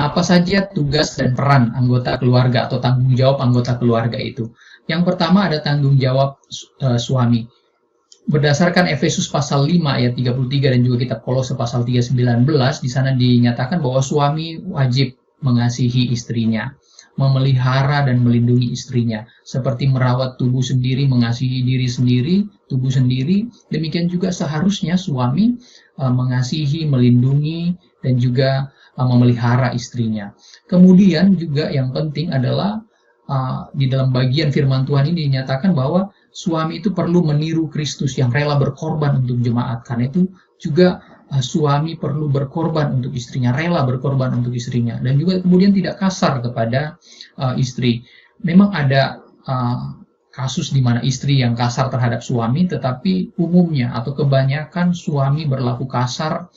Apa saja tugas dan peran anggota keluarga atau tanggung jawab anggota keluarga itu? Yang pertama ada tanggung jawab suami. Berdasarkan Efesus pasal 5 ayat 33 dan juga kitab Kolose pasal 3:19, di sana dinyatakan bahwa suami wajib mengasihi istrinya, memelihara dan melindungi istrinya, seperti merawat tubuh sendiri, mengasihi diri sendiri, tubuh sendiri. Demikian juga seharusnya suami mengasihi, melindungi, dan juga memelihara istrinya. Kemudian juga yang penting adalah di dalam bagian firman Tuhan ini dinyatakan bahwa suami itu perlu meniru Kristus yang rela berkorban untuk jemaat. Karena itu juga suami perlu berkorban untuk istrinya, rela berkorban untuk istrinya, dan juga kemudian tidak kasar kepada istri. Memang ada kasus di mana istri yang kasar terhadap suami, tetapi umumnya atau kebanyakan suami berlaku kasar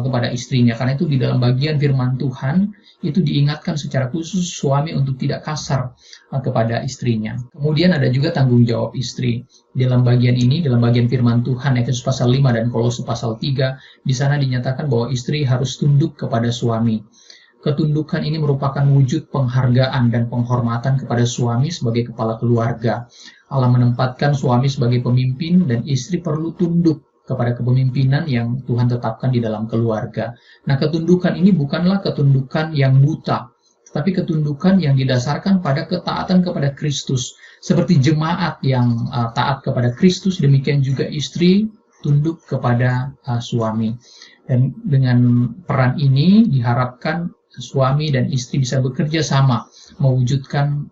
kepada istrinya. Karena itu di dalam bagian firman Tuhan itu diingatkan secara khusus suami untuk tidak kasar kepada istrinya. Kemudian ada juga tanggung jawab istri. Dalam bagian ini, dalam bagian firman Tuhan Efesus pasal 5 dan Kolose pasal 3, di sana dinyatakan bahwa istri harus tunduk kepada suami. Ketundukan ini merupakan wujud penghargaan dan penghormatan kepada suami sebagai kepala keluarga. Allah menempatkan suami sebagai pemimpin dan istri perlu tunduk kepada kepemimpinan yang Tuhan tetapkan di dalam keluarga. Nah, ketundukan ini bukanlah ketundukan yang buta, tapi ketundukan yang didasarkan pada ketaatan kepada Kristus. Seperti jemaat yang taat kepada Kristus, demikian juga istri tunduk kepada suami. Dan dengan peran ini diharapkan suami dan istri bisa bekerja sama mewujudkan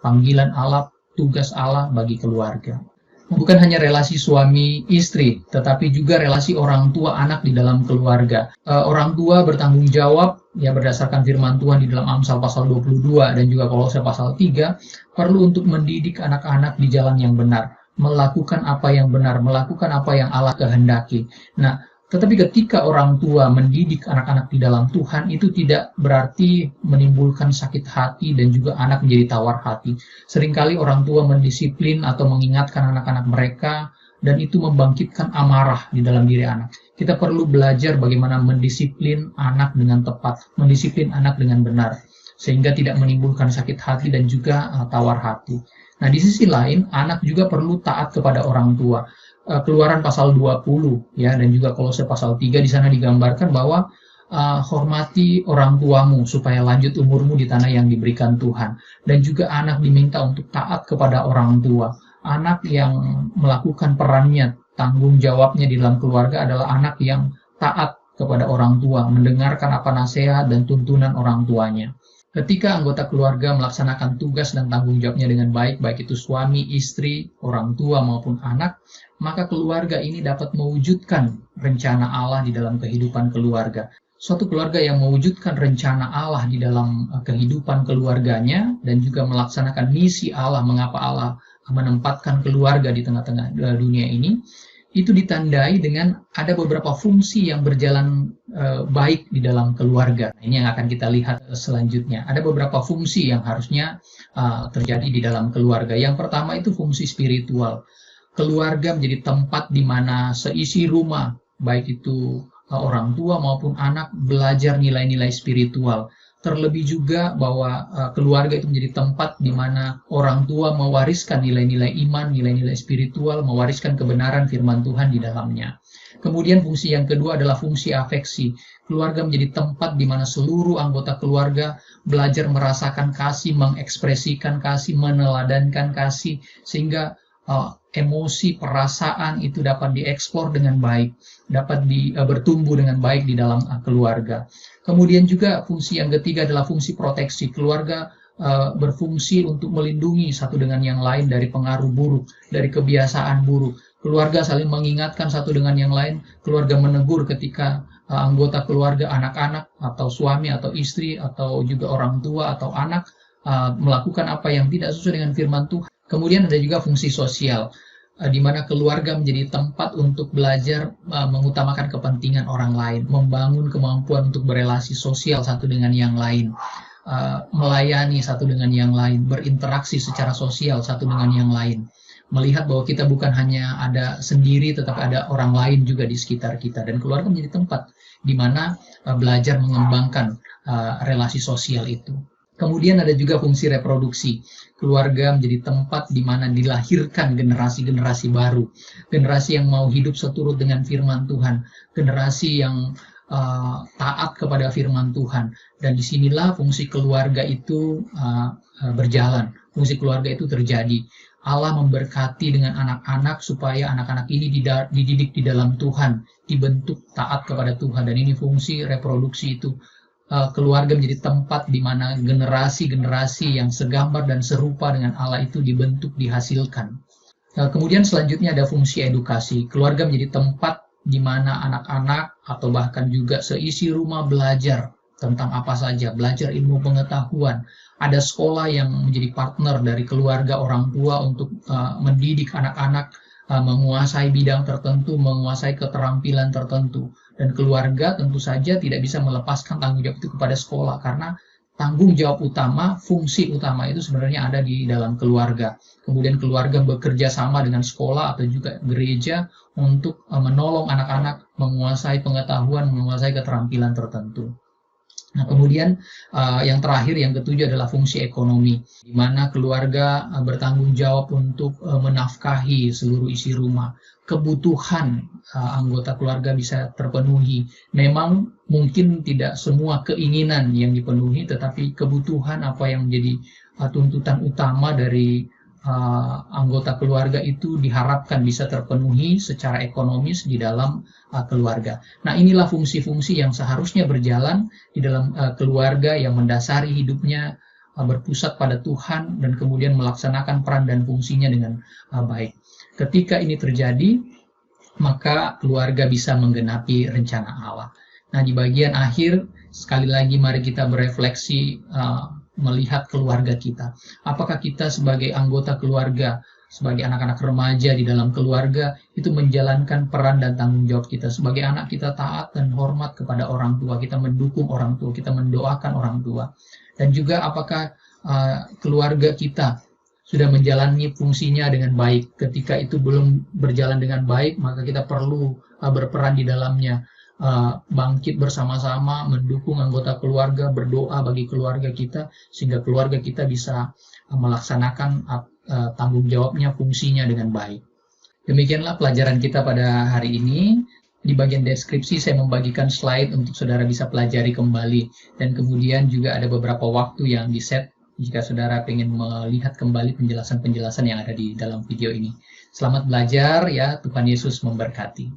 panggilan Allah, tugas Allah bagi keluarga. Bukan hanya relasi suami istri, tetapi juga relasi orang tua anak di dalam keluarga. Orang tua bertanggung jawab ya berdasarkan firman Tuhan di dalam Amsal pasal 22 dan juga Kolose pasal 3 perlu untuk mendidik anak-anak di jalan yang benar, melakukan apa yang benar, melakukan apa yang Allah kehendaki. Nah, tetapi ketika orang tua mendidik anak-anak di dalam Tuhan, itu tidak berarti menimbulkan sakit hati dan juga anak menjadi tawar hati. Seringkali orang tua mendisiplin atau mengingatkan anak-anak mereka, dan itu membangkitkan amarah di dalam diri anak. Kita perlu belajar bagaimana mendisiplin anak dengan tepat, mendisiplin anak dengan benar, sehingga tidak menimbulkan sakit hati dan juga tawar hati. Nah, di sisi lain, anak juga perlu taat kepada orang tua. Keluaran pasal 20 ya dan juga Kolose pasal 3 di sana digambarkan bahwa hormati orang tuamu supaya lanjut umurmu di tanah yang diberikan Tuhan. Dan juga anak diminta untuk taat kepada orang tua. Anak yang melakukan perannya, tanggung jawabnya di dalam keluarga adalah anak yang taat kepada orang tua, mendengarkan apa nasihat dan tuntunan orang tuanya. Ketika anggota keluarga melaksanakan tugas dan tanggung jawabnya dengan baik, baik itu suami, istri, orang tua maupun anak, maka keluarga ini dapat mewujudkan rencana Allah di dalam kehidupan keluarga. Suatu keluarga yang mewujudkan rencana Allah di dalam kehidupan keluarganya dan juga melaksanakan misi Allah, mengapa Allah menempatkan keluarga di tengah-tengah dunia ini, itu ditandai dengan ada beberapa fungsi yang berjalan baik di dalam keluarga. Ini yang akan kita lihat selanjutnya. Ada beberapa fungsi yang harusnya terjadi di dalam keluarga. Yang pertama itu fungsi spiritual. Keluarga menjadi tempat di mana seisi rumah, baik itu orang tua maupun anak, belajar nilai-nilai spiritual. Terlebih juga bahwa keluarga itu menjadi tempat di mana orang tua mewariskan nilai-nilai iman, nilai-nilai spiritual, mewariskan kebenaran firman Tuhan di dalamnya. Kemudian fungsi yang kedua adalah fungsi afeksi. Keluarga menjadi tempat di mana seluruh anggota keluarga belajar merasakan kasih, mengekspresikan kasih, meneladankan kasih, sehingga emosi, perasaan itu dapat dieksplor dengan baik, dapat bertumbuh dengan baik di dalam keluarga. Kemudian juga fungsi yang ketiga adalah fungsi proteksi. Keluarga berfungsi untuk melindungi satu dengan yang lain dari pengaruh buruk, dari kebiasaan buruk. Keluarga saling mengingatkan satu dengan yang lain. Keluarga menegur ketika anggota keluarga, anak-anak atau suami atau istri atau juga orang tua atau anak melakukan apa yang tidak sesuai dengan firman Tuhan. Kemudian ada juga fungsi sosial, di mana keluarga menjadi tempat untuk belajar mengutamakan kepentingan orang lain, membangun kemampuan untuk berelasi sosial satu dengan yang lain, melayani satu dengan yang lain, berinteraksi secara sosial satu dengan yang lain, melihat bahwa kita bukan hanya ada sendiri, tetapi ada orang lain juga di sekitar kita. Dan keluarga menjadi tempat di mana belajar mengembangkan relasi sosial itu. Kemudian ada juga fungsi reproduksi. Keluarga menjadi tempat di mana dilahirkan generasi-generasi baru, generasi yang mau hidup seturut dengan firman Tuhan, generasi yang taat kepada firman Tuhan. Dan disinilah fungsi keluarga itu berjalan, fungsi keluarga itu terjadi. Allah memberkati dengan anak-anak supaya anak-anak ini dididik di dalam Tuhan, dibentuk taat kepada Tuhan. Dan ini fungsi reproduksi itu. Keluarga menjadi tempat di mana generasi-generasi yang segambar dan serupa dengan Allah itu dibentuk, dihasilkan. Kemudian selanjutnya ada fungsi edukasi. Keluarga menjadi tempat di mana anak-anak atau bahkan juga seisi rumah belajar tentang apa saja, belajar ilmu pengetahuan. Ada sekolah yang menjadi partner dari keluarga orang tua untuk mendidik anak-anak menguasai bidang tertentu, menguasai keterampilan tertentu. Dan keluarga tentu saja tidak bisa melepaskan tanggung jawab itu kepada sekolah, karena tanggung jawab utama, fungsi utama itu sebenarnya ada di dalam keluarga. Kemudian keluarga bekerja sama dengan sekolah atau juga gereja untuk menolong anak-anak menguasai pengetahuan, menguasai keterampilan tertentu. Nah, kemudian yang terakhir, yang ketujuh adalah fungsi ekonomi, di mana keluarga bertanggung jawab untuk menafkahi seluruh isi rumah. Kebutuhan anggota keluarga bisa terpenuhi. Memang mungkin tidak semua keinginan yang dipenuhi, tetapi kebutuhan apa yang menjadi tuntutan utama dari anggota keluarga itu diharapkan bisa terpenuhi secara ekonomis di dalam keluarga. Nah, inilah fungsi-fungsi yang seharusnya berjalan di dalam keluarga yang mendasari hidupnya berpusat pada Tuhan dan kemudian melaksanakan peran dan fungsinya dengan baik. Ketika ini terjadi, maka keluarga bisa menggenapi rencana Allah. Nah, di bagian akhir, sekali lagi mari kita berefleksi melihat keluarga kita. Apakah kita sebagai anggota keluarga, sebagai anak-anak remaja di dalam keluarga, itu menjalankan peran dan tanggung jawab kita. Sebagai anak, kita taat dan hormat kepada orang tua, kita mendukung orang tua, kita mendoakan orang tua. Dan juga apakah keluarga kita sudah menjalani fungsinya dengan baik. Ketika itu belum berjalan dengan baik, maka kita perlu berperan di dalamnya. Bangkit bersama-sama, mendukung anggota keluarga, berdoa bagi keluarga kita, sehingga keluarga kita bisa melaksanakan tanggung jawabnya, fungsinya dengan baik. Demikianlah pelajaran kita pada hari ini. Di bagian deskripsi saya membagikan slide untuk saudara bisa pelajari kembali, dan kemudian juga ada beberapa waktu yang di-set jika saudara ingin melihat kembali penjelasan-penjelasan yang ada di dalam video ini. Selamat belajar ya, Tuhan Yesus memberkati.